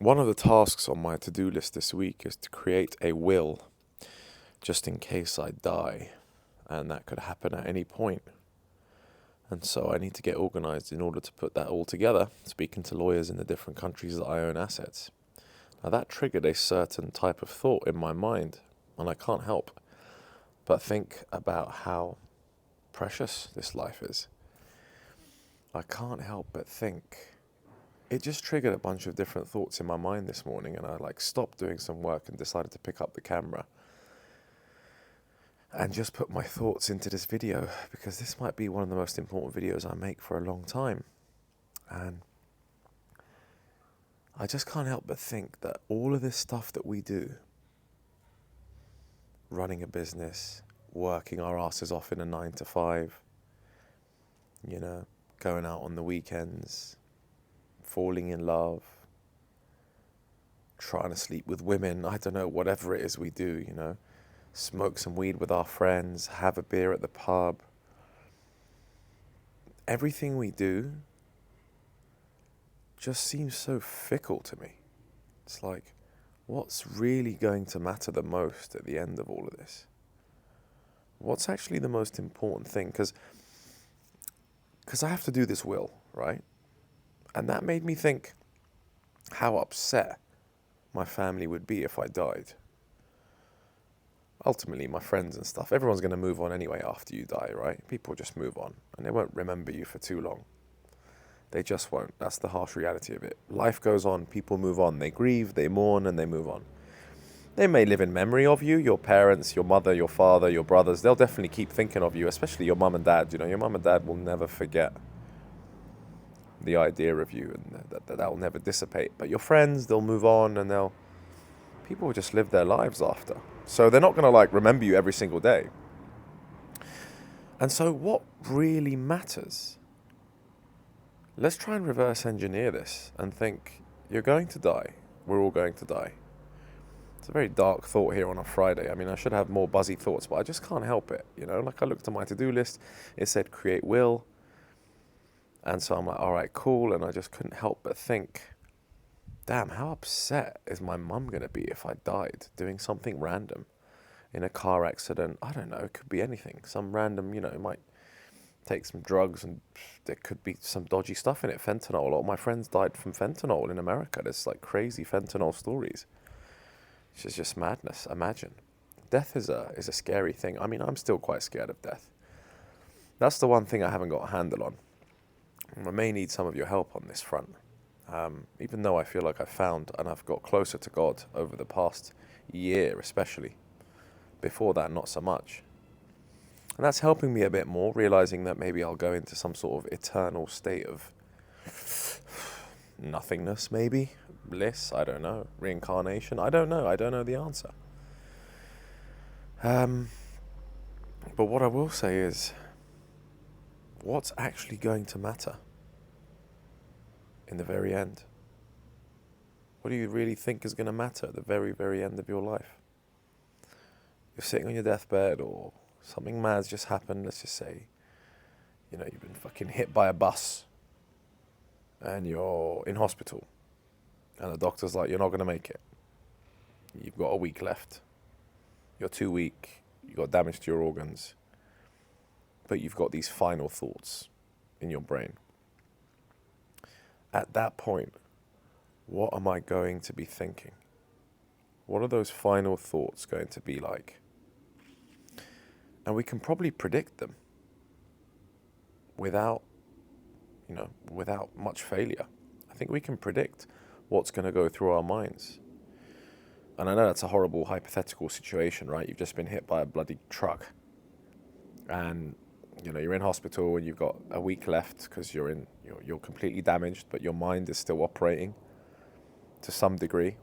One of the tasks on my to-do list this week is to create a will just in case I die, and that could happen at any point. And so I need to get organized in order to put that all together, speaking to lawyers in the different countries that I own assets. Now that triggered a certain type of thought in my mind, and I can't help but think about how precious this life is. I can't help but think. It just triggered a bunch of different thoughts in my mind this morning, and I stopped doing some work and decided to pick up the camera and just put my thoughts into this video, because this might be one of the most important videos I make for a long time. And I just can't help but think that all of this stuff that we do, running a business, working our asses off in a 9 to 5, going out on the weekends, falling in love, trying to sleep with women, I don't know, whatever it is we do, smoke some weed with our friends, have a beer at the pub. Everything we do just seems so fickle to me. It's like, what's really going to matter the most at the end of all of this? What's actually the most important thing? Because I have to do this will, right? And that made me think how upset my family would be if I died. Ultimately, my friends and stuff, everyone's going to move on anyway after you die, right? People just move on, and they won't remember you for too long. They just won't. That's the harsh reality of it. Life goes on, people move on. They grieve, they mourn, and they move on. They may live in memory of you, your parents, your mother, your father, your brothers. They'll definitely keep thinking of you, especially your mum and dad. Your mum and dad will never forget the idea of you, and that will never dissipate. But your friends, they'll move on, and people will just live their lives after. So they're not going to remember you every single day. And so what really matters? Let's try and reverse engineer this and think, you're going to die. We're all going to die. It's a very dark thought here on a Friday. I mean, I should have more buzzy thoughts, but I just can't help it. I looked at my to-do list, it said create will. And so I'm like, all right, cool. And I just couldn't help but think, damn, how upset is my mum going to be if I died doing something random in a car accident? I don't know, it could be anything. Some random, it might take some drugs, and there could be some dodgy stuff in it, fentanyl. A lot of my friends died from fentanyl in America. There's crazy fentanyl stories. It's just madness. Imagine. Death is a scary thing. I mean, I'm still quite scared of death. That's the one thing I haven't got a handle on. I may need some of your help on this front. Even though I feel like I've found and I've got closer to God over the past year especially. Before that, not so much. And that's helping me a bit more, realizing that maybe I'll go into some sort of eternal state of nothingness, maybe. Bliss, I don't know. Reincarnation, I don't know. I don't know the answer. But what I will say is, what's actually going to matter in the very end? What do you really think is going to matter at the very, very end of your life? You're sitting on your deathbed, or something mad's just happened. Let's just say, you've been fucking hit by a bus and you're in hospital, and the doctor's like, you're not going to make it. You've got a week left. You're too weak. You've got damage to your organs. But you've got these final thoughts in your brain. At that point, what am I going to be thinking? What are those final thoughts going to be like? And we can probably predict them without much failure. I think we can predict what's going to go through our minds. And I know that's a horrible hypothetical situation, right? You've just been hit by a bloody truck, and you're in hospital, and you've got a week left because you're completely damaged, but your mind is still operating to some degree.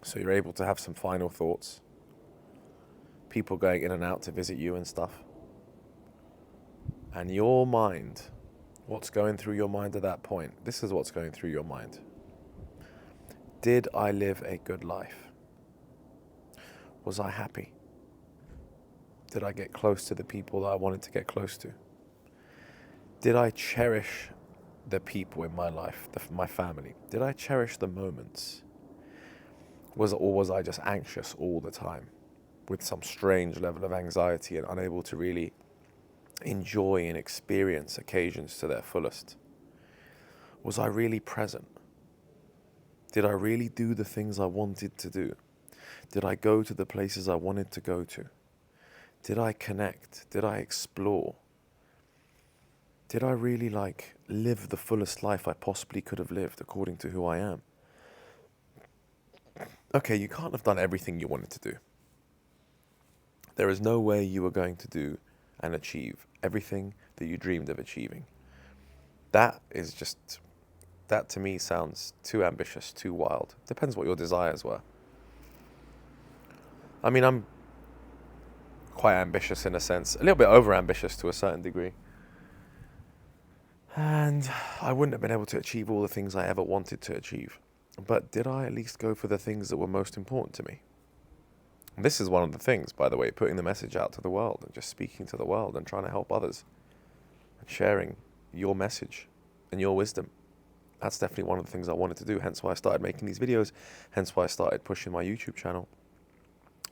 So you're able to have some final thoughts. People going in and out to visit you and stuff. And your mind, what's going through your mind at that point? This is what's going through your mind. Did I live a good life? Was I happy? Did I get close to the people that I wanted to get close to? Did I cherish the people in my life, my family? Did I cherish the moments? Or was I just anxious all the time with some strange level of anxiety and unable to really enjoy and experience occasions to their fullest? Was I really present? Did I really do the things I wanted to do? Did I go to the places I wanted to go to? Did I connect? Did I explore? Did I really live the fullest life I possibly could have lived according to who I am? Okay, you can't have done everything you wanted to do. There is no way you are going to do and achieve everything that you dreamed of achieving. That to me sounds too ambitious, too wild. Depends what your desires were. I mean, I'm quite ambitious in a sense, a little bit over ambitious to a certain degree. And I wouldn't have been able to achieve all the things I ever wanted to achieve. But did I at least go for the things that were most important to me? And this is one of the things, by the way, putting the message out to the world and just speaking to the world and trying to help others and sharing your message and your wisdom. That's definitely one of the things I wanted to do, hence why I started making these videos, hence why I started pushing my YouTube channel.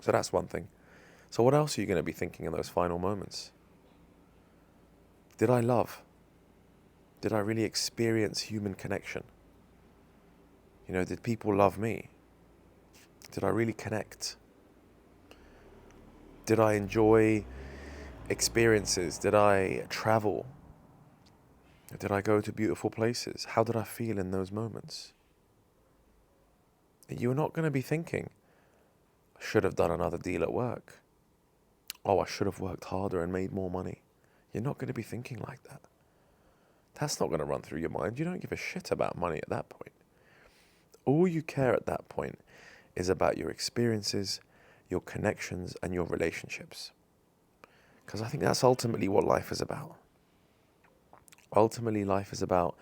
So that's one thing. So what else are you going to be thinking in those final moments? Did I love? Did I really experience human connection? Did people love me? Did I really connect? Did I enjoy experiences? Did I travel? Did I go to beautiful places? How did I feel in those moments? You're not going to be thinking, I should have done another deal at work. Oh, I should have worked harder and made more money. You're not going to be thinking like that. That's not going to run through your mind. You don't give a shit about money at that point. All you care at that point is about your experiences, your connections, and your relationships. Because I think that's ultimately what life is about. Ultimately, life is about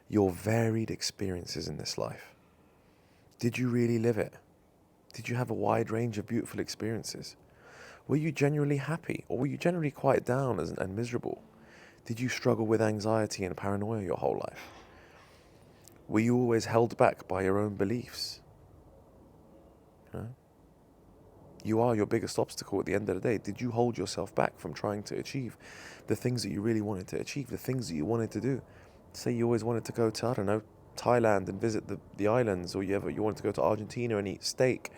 your varied experiences in this life. Did you really live it? Did you have a wide range of beautiful experiences? Were you genuinely happy, or were you generally quite down and miserable? Did you struggle with anxiety and paranoia your whole life? Were you always held back by your own beliefs? You are your biggest obstacle at the end of the day. Did you hold yourself back from trying to achieve the things that you really wanted to achieve, the things that you wanted to do? Say you always wanted to go to, I don't know, Thailand and visit the islands, or you wanted to go to Argentina and eat steak,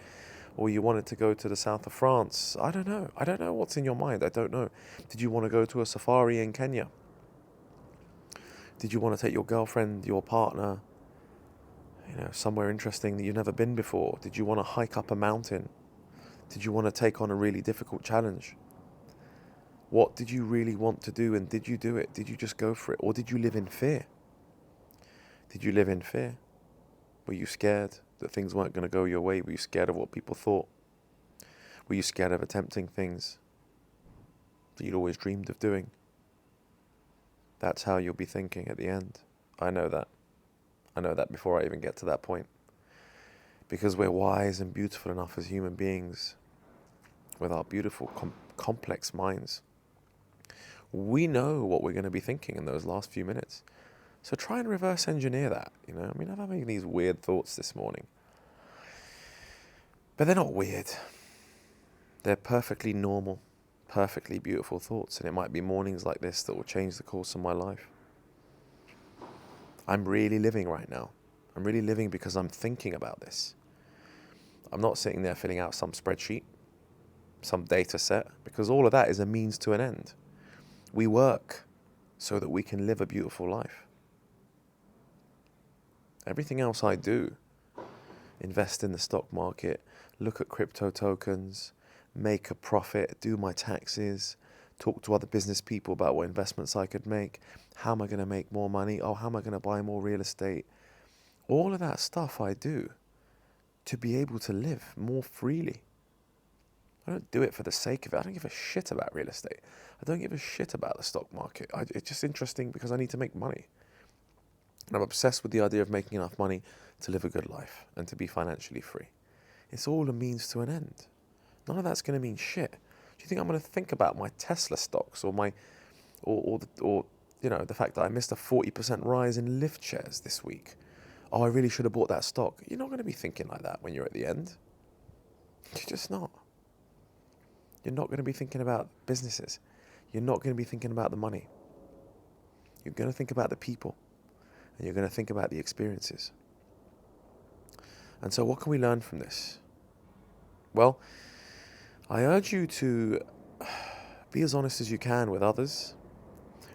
or you wanted to go to the south of France. I don't know. I don't know what's in your mind. I don't know. Did you want to go to a safari in Kenya? Did you want to take your girlfriend, your partner, somewhere interesting that you've never been before? Did you want to hike up a mountain? Did you want to take on a really difficult challenge? What did you really want to do, and did you do it? Did you just go for it? Or did you live in fear? Did you live in fear? Were you scared that things weren't going to go your way? Were you scared of what people thought? Were you scared of attempting things that you'd always dreamed of doing? That's how you'll be thinking at the end. I know that. I know that before I even get to that point. Because we're wise and beautiful enough as human beings, with our beautiful, complex minds. We know what we're going to be thinking in those last few minutes. So try and reverse engineer that. I'm having these weird thoughts this morning. But they're not weird. They're perfectly normal, perfectly beautiful thoughts. And it might be mornings like this that will change the course of my life. I'm really living right now. I'm really living because I'm thinking about this. I'm not sitting there filling out some spreadsheet, some data set, because all of that is a means to an end. We work so that we can live a beautiful life. Everything else I do, invest in the stock market, look at crypto tokens, make a profit, do my taxes, talk to other business people about what investments I could make, how am I going to make more money, how am I going to buy more real estate. All of that stuff I do to be able to live more freely. I don't do it for the sake of it. I don't give a shit about real estate. I don't give a shit about the stock market. It's just interesting because I need to make money. And I'm obsessed with the idea of making enough money to live a good life and to be financially free. It's all a means to an end. None of that's going to mean shit. Do you think I'm going to think about my Tesla stocks or You know, the fact that I missed a 40% rise in lift shares this week. Oh, I really should have bought that stock. You're not going to be thinking like that when you're at the end. You're just not. You're not going to be thinking about businesses. You're not going to be thinking about the money. You're going to think about the people. And you're going to think about the experiences. And so what can we learn from this? Well, I urge you to be as honest as you can with others.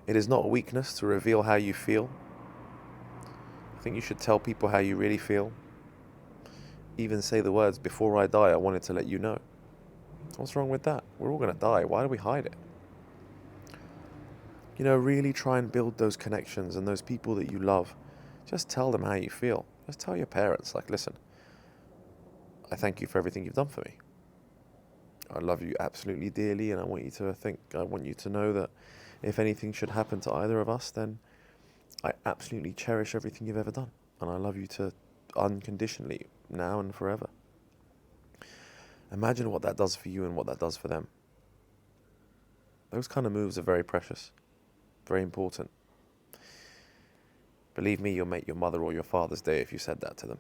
It is not a weakness to reveal how you feel. I think you should tell people how you really feel. Even say the words, before I die, I wanted to let you know. What's wrong with that? We're all going to die. Why do we hide it? You know, really try and build those connections and those people that you love. Just tell them how you feel. Just tell your parents, like, listen, I thank you for everything you've done for me. I love you absolutely dearly, and I want you to know that if anything should happen to either of us, then I absolutely cherish everything you've ever done. And I love you to unconditionally, now and forever. Imagine what that does for you and what that does for them. Those kind of moves are very precious, very important. Believe me, you'll make your mother or your father's day if you said that to them.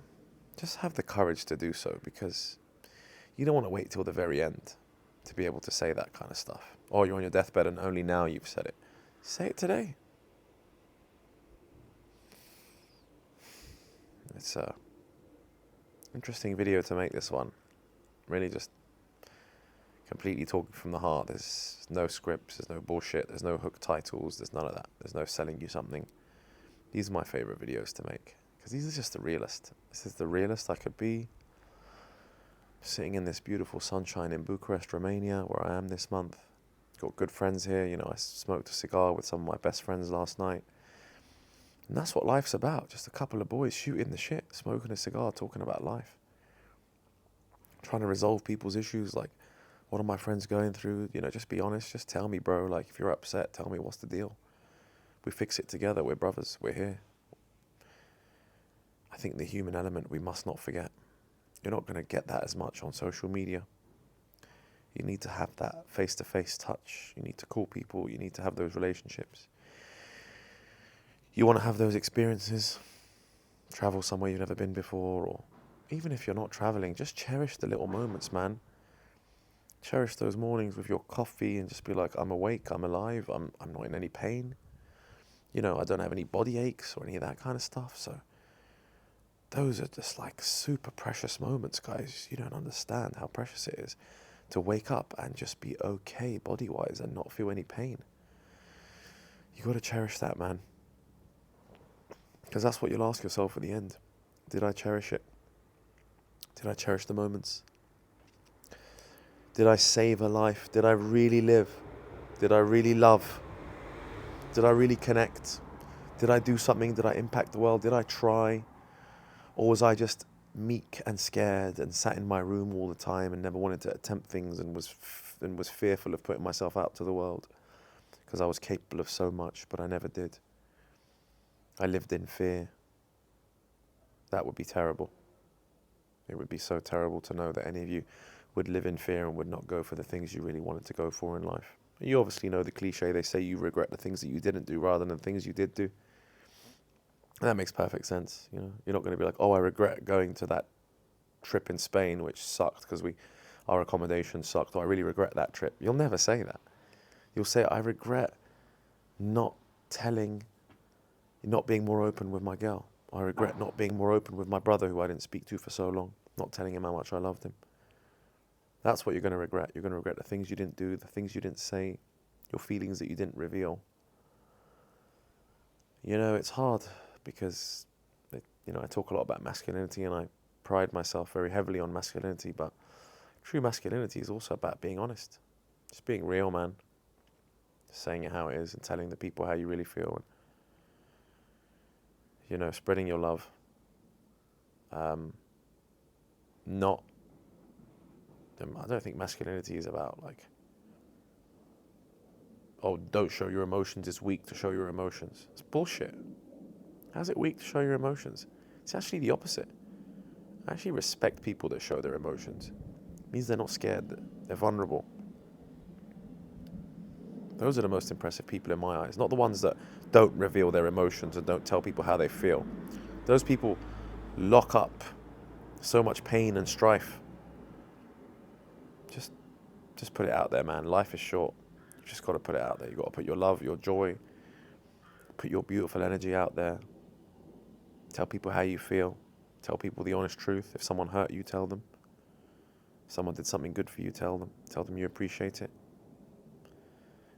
Just have the courage to do so, because you don't want to wait till the very end to be able to say that kind of stuff. Or you're on your deathbed and only now you've said it. Say it today. It's a interesting video to make, this one. Really just completely talking from the heart. There's no scripts, there's no bullshit, there's no hook titles, there's none of that. There's no selling you something. These are my favorite videos to make, because these are just the realest. This is the realest I could be. Sitting in this beautiful sunshine in Bucharest, Romania, where I am this month. Got good friends here. You know, I smoked a cigar with some of my best friends last night. And that's what life's about. Just a couple of boys shooting the shit, smoking a cigar, talking about life. Trying to resolve people's issues, like, what are my friends going through? You know, just be honest. Just tell me, bro. Like, if you're upset, tell me what's the deal. We fix it together. We're brothers. We're here. I think the human element we must not forget. You're not going to get that as much on social media. You need to have that face-to-face touch. You need to call people. You need to have those relationships. You want to have those experiences. Travel somewhere you've never been before, or even if you're not traveling, just cherish the little moments, man. Cherish those mornings with your coffee and just be like, I'm awake, I'm alive, I'm not in any pain. You know, I don't have any body aches or any of that kind of stuff. So those are just like super precious moments, guys. You don't understand how precious it is to wake up and just be okay body-wise and not feel any pain. You got to cherish that, man. Because that's what you'll ask yourself at the end. Did I cherish it? Did I cherish the moments? Did I save a life? Did I really live? Did I really love? Did I really connect? Did I do something? Did I impact the world? Did I try? Or was I just meek and scared and sat in my room all the time and never wanted to attempt things and was fearful of putting myself out to the world because I was capable of so much, but I never did. I lived in fear. That would be terrible. It would be so terrible to know that any of you would live in fear and would not go for the things you really wanted to go for in life. You obviously know the cliche, they say you regret the things that you didn't do rather than the things you did do. And that makes perfect sense. You know, you're not going to be like, oh, I regret going to that trip in Spain, which sucked because our accommodation sucked. Oh, I really regret that trip. You'll never say that. You'll say, I regret not being more open with my girl. I regret not being more open with my brother who I didn't speak to for so long, not telling him how much I loved him. That's what you're going to regret. You're going to regret the things you didn't do, the things you didn't say, your feelings that you didn't reveal. You know, it's hard because, I talk a lot about masculinity and I pride myself very heavily on masculinity, but true masculinity is also about being honest. Just being real, man. Just saying it how it is and telling the people how you really feel. And, spreading your love. I don't think masculinity is about like, oh, don't show your emotions, it's weak to show your emotions. It's bullshit. How's it weak to show your emotions? It's actually the opposite. I actually respect people that show their emotions. It means they're not scared, they're vulnerable. Those are the most impressive people in my eyes. Not the ones that don't reveal their emotions and don't tell people how they feel. Those people lock up so much pain and strife. Just put it out there, man. Life is short. You've just got to put it out there. You've got to put your love, your joy, put your beautiful energy out there. Tell people how you feel. Tell people the honest truth. If someone hurt you, tell them. If someone did something good for you, tell them. Tell them you appreciate it.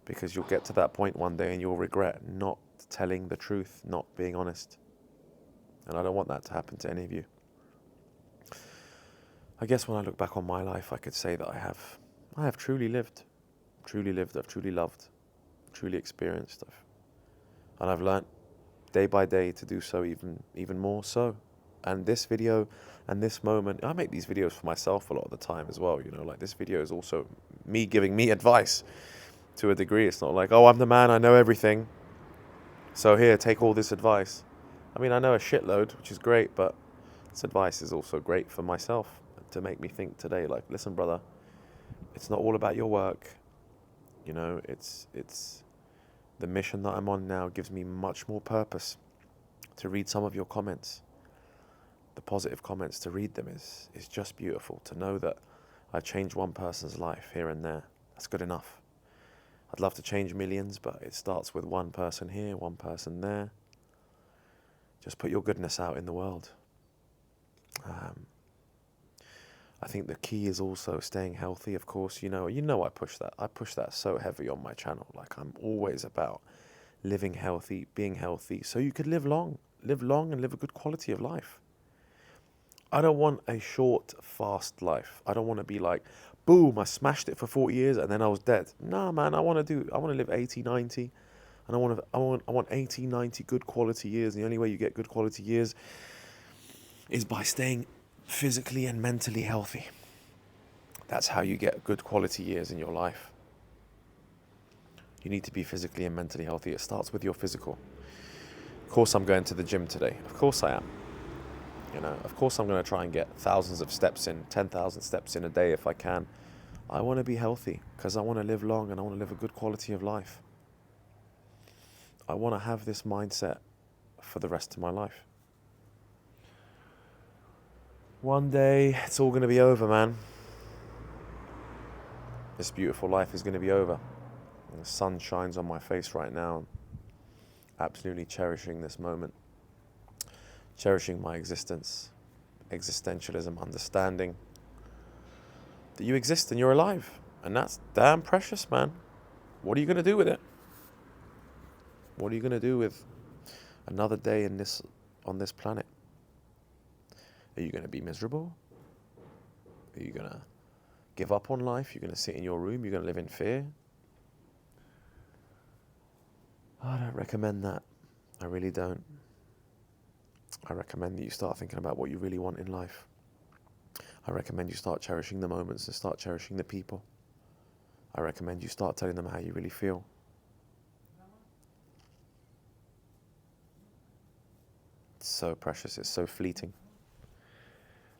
Because you'll get to that point one day and you'll regret not telling the truth, not being honest. And I don't want that to happen to any of you. I guess when I look back on my life, I could say that I have truly lived. I've truly loved, truly experienced. And I've learnt day by day to do so even more so. And this video and this moment, I make these videos for myself a lot of the time as well. You know, like this video is also me giving me advice to a degree. It's not like, oh, I'm the man, I know everything, so here, take all this advice. I mean, I know a shitload, which is great, but this advice is also great for myself to make me think today, like, listen, brother, it's not all about your work. You know, it's the mission that I'm on now gives me much more purpose. To read some of your comments, the positive comments, to read them is just beautiful. To know that I changed one person's life here and there, that's good enough. I'd love to change millions, but it starts with one person here, one person there. Just put your goodness out in the world. I think the key is also staying healthy, of course. You know I push that. I push that so heavy on my channel. Like, I'm always about living healthy, being healthy, so you could live long and live a good quality of life. I don't want a short, fast life. I don't want to be like, boom, I smashed it for 40 years and then I was dead. Nah, man, I want to live 80, 90. And I want 80, 90 good quality years. And the only way you get good quality years is by staying physically and mentally healthy. That's how you get good quality years in your life. You need to be physically and mentally healthy. It starts with your physical. Of course, I'm going to the gym today. Of course I am. You know, of course I'm going to try and get thousands of steps in, 10,000 steps in a day if I can. I want to be healthy because I want to live long and I want to live a good quality of life. I want to have this mindset for the rest of my life. One day, it's all going to be over, man. This beautiful life is going to be over. And the sun shines on my face right now. I'm absolutely cherishing this moment. Cherishing my existence. Existentialism, understanding that you exist and you're alive. And that's damn precious, man. What are you going to do with it? What are you going to do with another day on this planet? Are you going to be miserable? Are you going to give up on life? You're going to sit in your room? You're going to live in fear? I don't recommend that. I really don't. I recommend that you start thinking about what you really want in life. I recommend you start cherishing the moments and start cherishing the people. I recommend you start telling them how you really feel. It's so precious. It's so fleeting.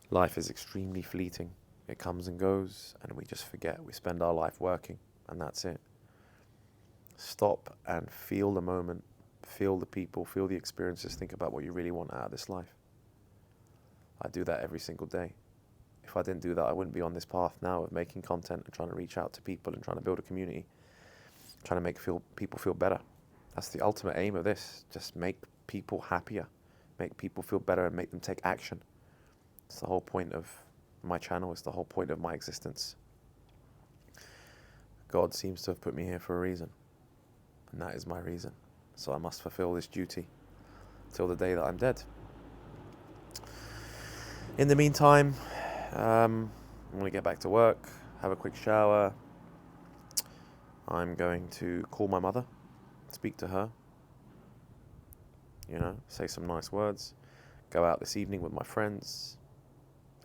Life is extremely fleeting. It comes and goes, and we just forget. We spend our life working, and that's it. Stop and feel the moment, feel the people, feel the experiences, think about what you really want out of this life. I do that every single day. If I didn't do that, I wouldn't be on this path now of making content and trying to reach out to people and trying to build a community, trying to make people feel better. That's the ultimate aim of this. Just make people happier, make people feel better and make them take action. It's the whole point of my channel. It's the whole point of my existence. God seems to have put me here for a reason, and that is my reason. So I must fulfill this duty till the day that I'm dead. In the meantime, I'm going to get back to work, have a quick shower. I'm going to call my mother, speak to her, say some nice words, go out this evening with my friends,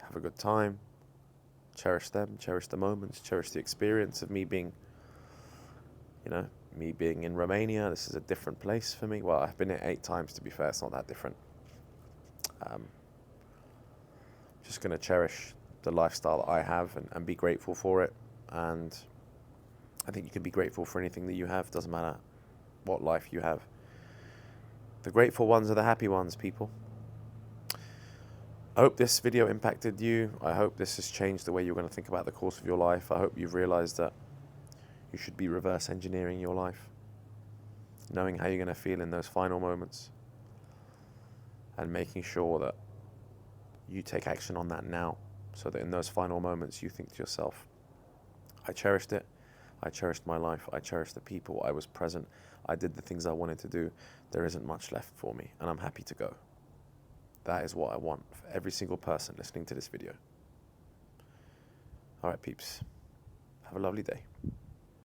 have a good time, cherish them, cherish the moments, cherish the experience of me being in Romania. This is a different place for me. Well, I've been here 8 times, to be fair. It's not that different. Just going to cherish the lifestyle that I have and be grateful for it, and I think you can be grateful for anything that you have. Doesn't matter what life you have. The grateful ones are the happy ones, people. I hope this video impacted you. I hope this has changed the way you're going to think about the course of your life. I hope you've realized that you should be reverse engineering your life, knowing how you're going to feel in those final moments, and making sure that you take action on that now, so that in those final moments you think to yourself, I cherished it, I cherished my life, I cherished the people, I was present, I did the things I wanted to do, there isn't much left for me, and I'm happy to go. That is what I want for every single person listening to this video. All right, peeps, have a lovely day.